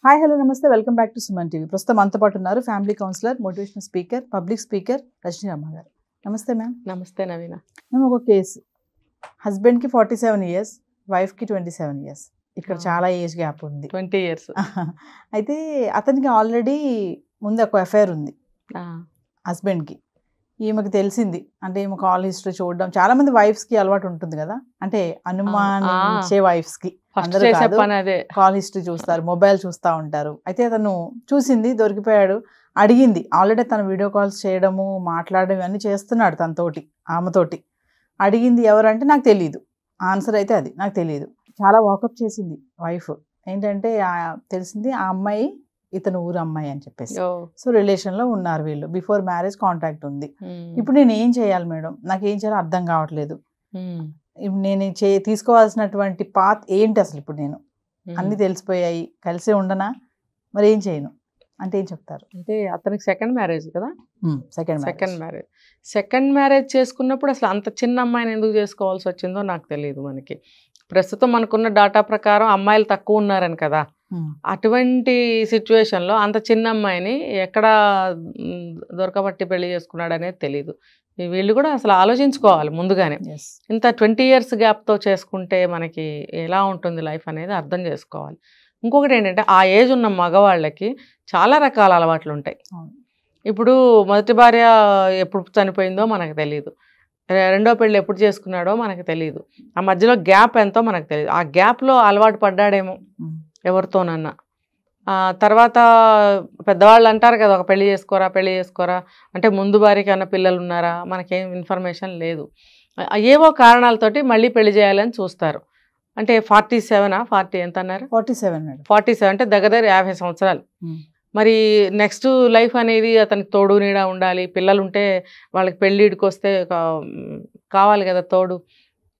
Hi hello నమస్తే welcome back to Suman TV. ప్రస్తుతం మనతో పాటు ఉన్నారు family counsellor, motivational speaker, public speaker Rajani Ramma గారు. నమస్తే మ్యామ్. నమస్తే నవీన. మేము ఒక కేసు, హస్బెండ్కి 47 years, వైఫ్కి 27 years. ఇక్కడ చాలా ఏజ్ గ్యాప్ ఉంది, 20 years. అయితే అతనికి ఆల్రెడీ ముందు ఒక అఫైర్ ఉంది హస్బెండ్కి. ఈమెకు తెలిసింది అంటే ఈమె కాల్ హిస్టరీ చూడడం, చాలా మంది వైఫ్స్ కి అలవాటు ఉంటుంది కదా, అంటే అనుమానించే వైఫ్స్ కి కాల్ హిస్టరీ చూస్తారు, మొబైల్ చూస్తూ ఉంటారు. అయితే అతను చూసింది, దొరికిపోయాడు, అడిగింది. ఆల్రెడీ తను వీడియో కాల్స్ చేయడము, మాట్లాడడం ఇవన్నీ చేస్తున్నాడు తనతోటి, ఆమెతోటి. అడిగింది ఎవరంటే నాకు తెలియదు, ఆన్సర్ అయితే అది నాకు తెలియదు. చాలా వాకప్ చేసింది వైఫ్. ఏంటంటే తెలిసింది ఆ అమ్మాయి ఇతను ఊరు అమ్మాయి అని చెప్పేసి. సో రిలేషన్ లో ఉన్నారు వీళ్ళు, బిఫోర్ మ్యారేజ్ కాంటాక్ట్ ఉంది. ఇప్పుడు నేను ఏం చేయాలి మేడం, నాకు ఏం చేయాలో అర్థం కావట్లేదు. నేను తీసుకోవాల్సినటువంటి పాత్ ఏంటి అసలు? ఇప్పుడు నేను అన్ని తెలిసిపోయాయి, కలిసే ఉండనా, మరి ఏం చేయను అంటే ఏం చెప్తారు? అంటే అతనికి సెకండ్ మ్యారేజ్ కదా. సెకండ్ మ్యారేజ్ చేసుకున్నప్పుడు అసలు అంత చిన్న అమ్మాయిని ఎందుకు చేసుకోవాల్సి వచ్చిందో నాకు తెలియదు. మనకి ప్రస్తుతం మనకున్న డాటా ప్రకారం అమ్మాయిలు తక్కువ ఉన్నారని కదా. అటువంటి సిచ్యువేషన్లో అంత చిన్న అమ్మాయిని ఎక్కడ దొరకబట్టి పెళ్లి చేసుకున్నాడు అనేది తెలియదు. వీళ్ళు కూడా అసలు ఆలోచించుకోవాలి ముందుగానే. ఇంత 20 years గ్యాప్తో చేసుకుంటే మనకి ఎలా ఉంటుంది లైఫ్ అనేది అర్థం చేసుకోవాలి. ఇంకొకటి ఏంటంటే ఆ ఏజ్ ఉన్న మగవాళ్ళకి చాలా రకాల అలవాట్లు ఉంటాయి. ఇప్పుడు మొదటి భార్య ఎప్పుడు చనిపోయిందో మనకు తెలియదు, రెండో పెళ్ళి ఎప్పుడు చేసుకున్నాడో మనకు తెలియదు, ఆ మధ్యలో గ్యాప్ ఎంతో మనకు తెలియదు. ఆ గ్యాప్లో అలవాటు పడ్డాడేమో ఎవరితోనన్నా. తర్వాత పెద్దవాళ్ళు అంటారు కదా, ఒక పెళ్లి చేసుకోరా అంటే ముందు భార్యకి అన్న పిల్లలు ఉన్నారా, మనకేం ఇన్ఫర్మేషన్ లేదు. ఏవో కారణాలతోటి మళ్ళీ పెళ్లి చేయాలని చూస్తారు. అంటే 40 ఎంత అన్నారు? 47 అంటే దగ్గర 50 సంవత్సరాలు. మరి నెక్స్ట్ లైఫ్ అనేది అతనికి తోడు నీడ ఉండాలి. పిల్లలు ఉంటే వాళ్ళకి పెళ్ళిడికి వస్తే కావాలి కదా తోడు,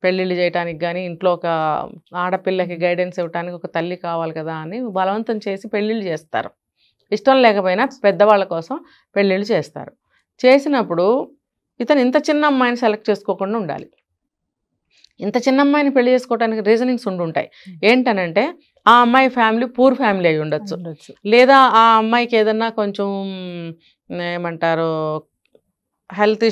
పెళ్ళిళ్ళు చేయడానికి కానీ ఇంట్లో ఒక ఆడపిల్లకి గైడెన్స్ ఇవ్వడానికి ఒక తల్లి కావాలి కదా అని బలవంతం చేసి పెళ్ళిళ్ళు చేస్తారు. ఇష్టం లేకపోయినా పెద్దవాళ్ళ కోసం పెళ్ళిళ్ళు చేస్తారు. చేసినప్పుడు ఇతను ఇంత చిన్న అమ్మాయిని సెలెక్ట్ చేసుకోకుండా ఉండాలి. ఇంత చిన్న అమ్మాయిని పెళ్లి చేసుకోవడానికి రీజనింగ్స్ ఉండుంటాయి. ఏంటనంటే ఆ అమ్మాయి ఫ్యామిలీ పూర్ ఫ్యామిలీ అయి ఉండొచ్చు, లేదా ఆ అమ్మాయికి ఏదన్నా కొంచెం ఏమంటారు హెల్త్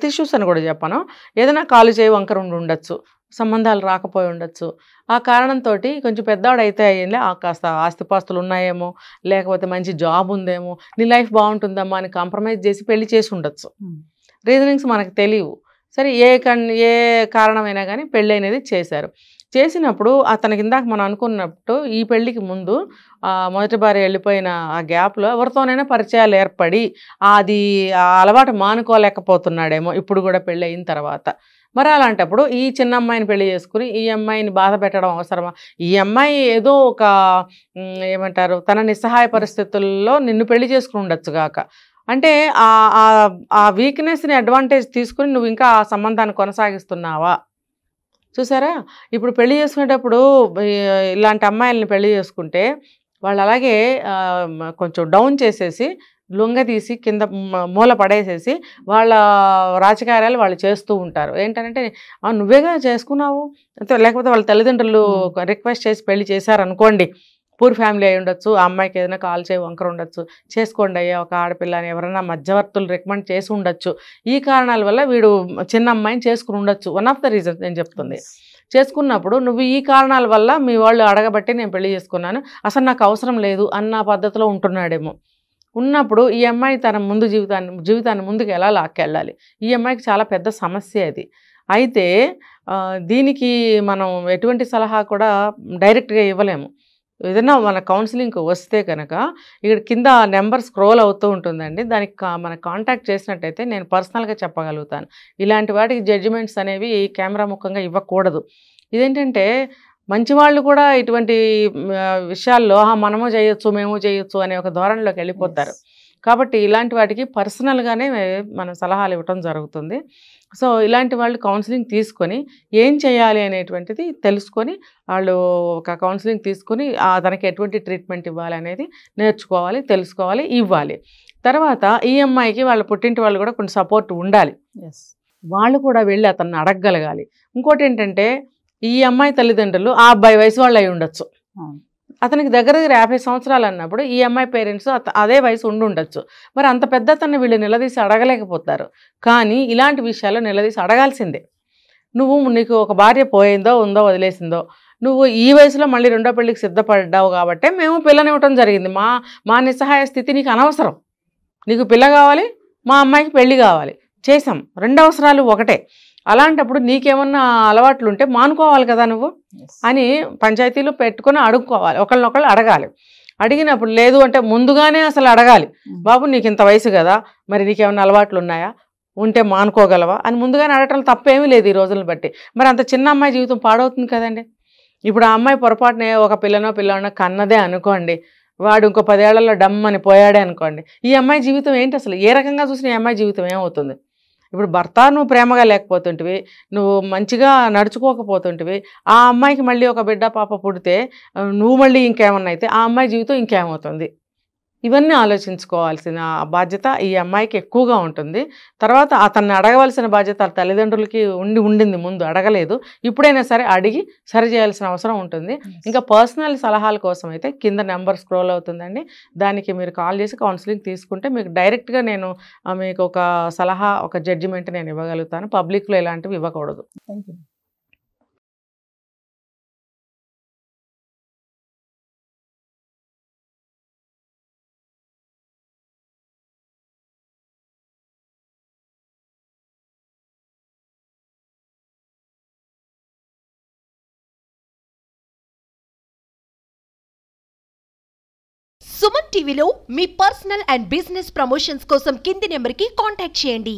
ఇష్యూస్ అని కూడా చెప్పాను, ఏదైనా కాలు చేయి వంకర ఉండొచ్చు, సంబంధాలు రాకపోయి ఉండొచ్చు. ఆ కారణంతో కొంచెం పెద్దవాడు అయితే అయ్యిందే, కాస్త ఆస్తిపాస్తులు ఉన్నాయేమో, లేకపోతే మంచి జాబ్ ఉందేమో, నీ లైఫ్ బాగుంటుందమ్మా అని కాంప్రమైజ్ చేసి పెళ్లి చేసి ఉండొచ్చు. రీజనింగ్స్ మనకు తెలియవు. సరే ఏ కారణమైనా కానీ పెళ్ళి అనేది చేశారు. చేసినప్పుడు అతనికి ఇందాక మనం అనుకున్నప్పుడు ఈ పెళ్ళికి ముందు మొదటి భార్య వెళ్ళిపోయిన ఆ గ్యాప్లో ఎవరితోనైనా పరిచయాలు ఏర్పడి అది అలవాటు మానుకోలేకపోతున్నాడేమో ఇప్పుడు కూడా పెళ్ళి అయిన తర్వాత. మరి అలాంటప్పుడు ఈ చిన్న అమ్మాయిని పెళ్లి చేసుకుని ఈ అమ్మాయిని బాధ పెట్టడం అవసరమా? ఈ అమ్మాయి ఏదో ఒక ఏమంటారు తన నిస్సహాయ పరిస్థితుల్లో నిన్ను పెళ్లి చేసుకుని ఉండొచ్చు గాక, అంటే ఆ వీక్నెస్ని అడ్వాంటేజ్ తీసుకుని నువ్వు ఇంకా ఆ సంబంధాన్ని కొనసాగిస్తున్నావా? చూసారా, ఇప్పుడు పెళ్లి చేసుకునేటప్పుడు ఇలాంటి అమ్మాయిల్ని పెళ్లి చేసుకుంటే వాళ్ళు అలాగే కొంచెం డౌన్ చేసేసి లొంగ తీసి కింద మూల పడేసేసి వాళ్ళ రాజకార్యాలు వాళ్ళు చేస్తూ ఉంటారు. ఏంటంటే నువ్వేగా చేసుకున్నావు, లేకపోతే వాళ్ళ తల్లిదండ్రులు రిక్వెస్ట్ చేసి పెళ్లి చేశారనుకోండి, పూర్ ఫ్యామిలీ అయి ఉండొచ్చు, ఆ అమ్మాయికి ఏదైనా కాల్ చేయి వంకర ఉండొచ్చు, చేసుకోండి అయ్యా ఒక ఆడపిల్లని ఎవరైనా మధ్యవర్తులు రికమెండ్ చేసి ఉండొచ్చు. ఈ కారణాల వల్ల వీడు చిన్న అమ్మాయిని చేసుకుని ఉండొచ్చు. వన్ ఆఫ్ ద రీజన్స్ నేను చెప్తుంది. చేసుకున్నప్పుడు నువ్వు ఈ కారణాల వల్ల మీ వాళ్ళు అడగబట్టి నేను పెళ్లి చేసుకున్నాను, అసలు నాకు అవసరం లేదు అన్న పద్ధతిలో ఉంటున్నాడేమో. ఉన్నప్పుడు ఈ అమ్మాయి తన ముందు జీవితాన్ని ముందుకు ఎలా లాక్కెళ్ళాలి? ఈ అమ్మాయికి చాలా పెద్ద సమస్య అది. అయితే దీనికి మనం ఎటువంటి సలహా కూడా డైరెక్ట్గా ఇవ్వలేము. ఏదైనా మన కౌన్సిలింగ్కి వస్తే కనుక ఇక్కడ కింద నెంబర్ స్క్రోల్ అవుతూ ఉంటుందండి, దానికి మన కాంటాక్ట్ చేసినట్టయితే నేను పర్సనల్గా చెప్పగలుగుతాను. ఇలాంటి వాటికి జడ్జిమెంట్స్ అనేవి కెమెరా ముఖంగా ఇవ్వకూడదు. ఇదేంటంటే మంచివాళ్ళు కూడా ఇటువంటి విషయాల్లో మనము చేయొచ్చు మేము చేయొచ్చు అనే ఒక ధోరణిలోకి వెళ్ళిపోతారు. కాబట్టి ఇలాంటి వాటికి పర్సనల్గానే మనం సలహాలు ఇవ్వటం జరుగుతుంది. సో ఇలాంటి వాళ్ళు కౌన్సిలింగ్ తీసుకొని ఏం చేయాలి అనేటువంటిది తెలుసుకొని వాళ్ళు ఒక కౌన్సిలింగ్ తీసుకొని తనకి ఎటువంటి ట్రీట్మెంట్ ఇవ్వాలి అనేది నేర్చుకోవాలి, తెలుసుకోవాలి, ఇవ్వాలి. తర్వాత ఈ అమ్మాయికి వాళ్ళ పుట్టింటి వాళ్ళు కూడా కొంచెం సపోర్ట్ ఉండాలి. వాళ్ళు కూడా వెళ్ళి అతన్ని అడగగలగాలి. ఇంకోటి ఏంటంటే ఈ అమ్మాయి తల్లిదండ్రులు ఆ అబ్బాయి వయసు వాళ్ళు అయి ఉండొచ్చు, అతనికి దగ్గర 50 సంవత్సరాలు అన్నప్పుడు ఈ అమ్మాయి పేరెంట్స్ అదే వయసు ఉండొచ్చు. మరి అంత పెద్ద అతన్ని వీళ్ళు నిలదీసి అడగలేకపోతారు. కానీ ఇలాంటి విషయాల్లో నిలదీసి అడగాల్సిందే. నీకు ఒక భార్య పోయిందో ఉందో వదిలేసిందో, నువ్వు ఈ వయసులో మళ్ళీ రెండో పెళ్ళికి సిద్ధపడ్డావు కాబట్టే మేము పిల్లనివ్వటం జరిగింది. మా నిస్సహాయ స్థితి నీకు అనవసరం. నీకు పిల్ల కావాలి, మా అమ్మాయికి పెళ్ళి కావాలి, చేసాం. 2 అవసరాలు ఒకటే. అలాంటప్పుడు నీకేమన్నా అలవాట్లు ఉంటే మానుకోవాలి కదా నువ్వు అని పంచాయతీలు పెట్టుకొని అడుక్కోవాలి. ఒకళ్ళనొకళ్ళు అడగాలి. అడిగినప్పుడు లేదు అంటే ముందుగానే అసలు అడగాలి. బాబు నీకు ఇంత వయసు కదా, మరి నీకేమన్నా అలవాట్లు ఉన్నాయా, ఉంటే మానుకోగలవా అని ముందుగానే అడగటం తప్పేమీ లేదు ఈ రోజులను బట్టి. మరి అంత చిన్న అమ్మాయి జీవితం పాడవుతుంది కదండి. ఇప్పుడు ఆ అమ్మాయి పొరపాటునే ఒక పిల్లనో కన్నదే అనుకోండి, వాడు ఇంకో 10 ఏళ్లలో డమ్ అని పోయాడే అనుకోండి, ఈ అమ్మాయి జీవితం ఏంటి అసలు? ఏ రకంగా చూసిన ఈ అమ్మాయి జీవితం ఏమవుతుంది? ఇప్పుడు భర్త నువ్వు ప్రేమగా లేకపోతుంటివి, నువ్వు మంచిగా నడుచుకోకపోతుంటివి, ఆ అమ్మాయికి మళ్ళీ ఒక బిడ్డ పాప పుడితే నువ్వు మళ్ళీ ఇంకేమన్నా అయితే ఆ అమ్మాయి జీవితం ఇంకేమవుతుంది? ఇవన్నీ ఆలోచించుకోవాల్సిన బాధ్యత ఈ అమ్మాయికి ఎక్కువగా ఉంటుంది. తర్వాత అతన్ని అడగవలసిన బాధ్యత తల్లిదండ్రులకి ఉండింది, ముందు అడగలేదు. ఇప్పుడైనా సరే అడిగి సరి చేయాల్సిన అవసరం ఉంటుంది. ఇంకా పర్సనల్ సలహాల కోసం అయితే కింద నెంబర్ స్క్రోల్ అవుతుందండి, దానికి మీరు కాల్ చేసి కౌన్సిలింగ్ తీసుకుంటే మీకు డైరెక్ట్గా నేను మీకు ఒక సలహా, ఒక జడ్జిమెంట్ నేను ఇవ్వగలుగుతాను. పబ్లిక్లో ఇలాంటివి ఇవ్వకూడదు. Thank you. సుమన్ టీవీలో మీ పర్సనల్ అండ్ బిజినెస్ ప్రమోషన్స్ కోసం కింది నెంబర్కి కాంటాక్ట్ చేయండి.